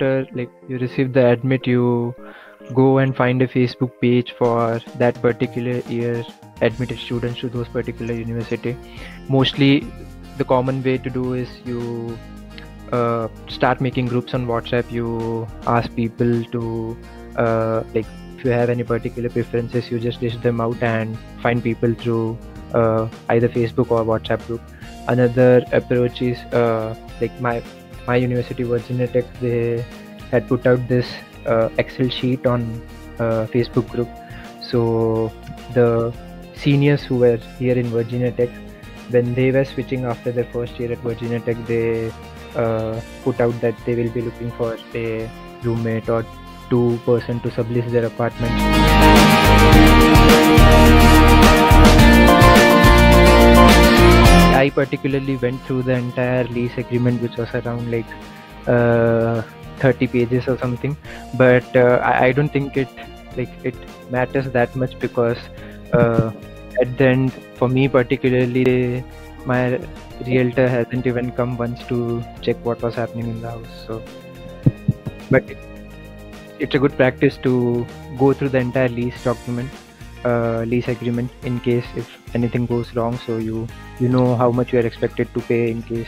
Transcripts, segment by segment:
after like you receive the admit, you go and find a Facebook page for that particular year admitted students to those particular university. Mostly the common way to do is you start making groups on WhatsApp. You ask people to like if you have any particular preferences, you just list them out and find people through either Facebook or WhatsApp group. Another approach is like my university, Virginia Tech, they had put out this Excel sheet on Facebook group. So the seniors who were here in Virginia Tech, when they were switching after their first year at Virginia Tech, they put out that they will be looking for a roommate or two person to sublease their apartment. I particularly went through the entire lease agreement, which was around like 30 pages or something, but I don't think it matters that much, because at the end, for me particularly, my realtor hasn't even come once to check what was happening in the house. So, but it's a good practice to go through the entire lease document, lease agreement, in case if anything goes wrong, so you know how much you are expected to pay in case.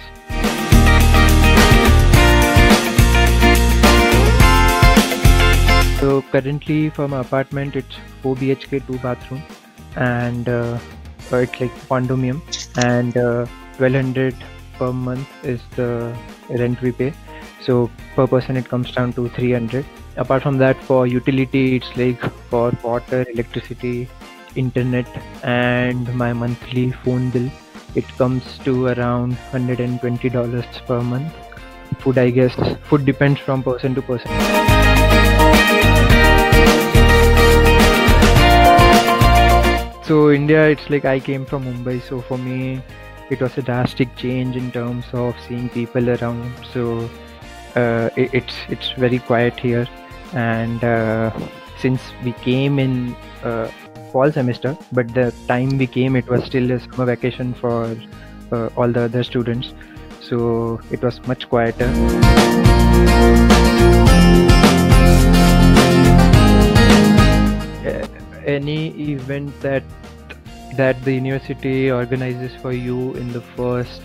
So currently for my apartment, it's 4 BHK 2 bathroom, and it's like condominium, and 1200 per month is the rent we pay. So per person it comes down to 300. Apart from that, for utility, it's like for water, electricity, internet, and my monthly phone bill, it comes to around $120 per month. Food, I guess, food depends from person to person. So India, it's like I came from Mumbai, so for me it was a drastic change in terms of seeing people around. So it's very quiet here, and since we came in fall semester, but the time we came, it was still a summer vacation for all the other students, so it was much quieter. Any event that the university organizes for you in the first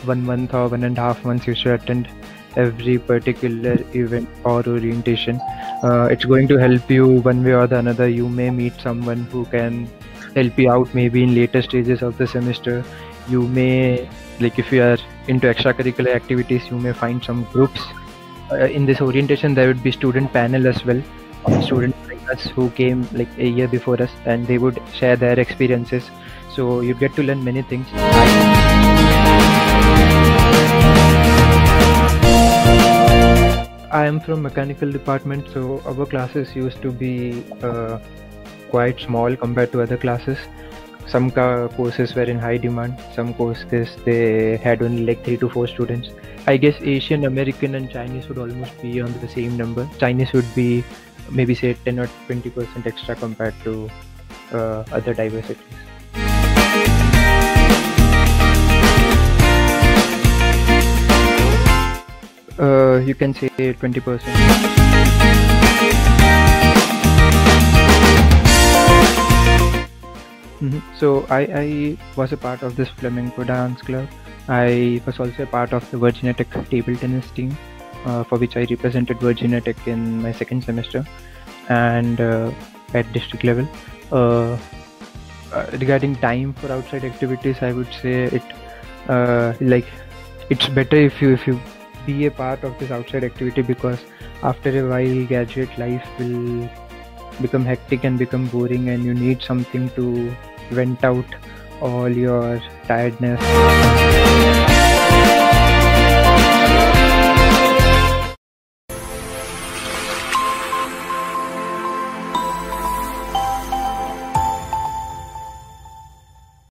1 month or 1.5 months, you should attend every particular event or orientation. It's going to help you one way or the another. You may meet someone who can help you out maybe in later stages of the semester. You may, like if you are into extracurricular activities, you may find some groups. In this orientation, there would be student panel as well, students like us who came like a year before us, and they would share their experiences. So you get to learn many things. I am from mechanical department, so our classes used to be quite small compared to other classes. Some courses were in high demand, some courses they had only like 3 to 4 students. I guess Asian, American and Chinese would almost be on the same number. Chinese would be maybe say 10 or 20% extra compared to other diversities. You can say 20%. So I was a part of this flamenco dance club. I was also a part of the Virginia Tech table tennis team, for which I represented Virginia Tech in my second semester, and at district level. Regarding time for outside activities, I would say it's better if you be a part of this outside activity, because after a while graduate life will become hectic and become boring, and you need something to vent out all your tiredness.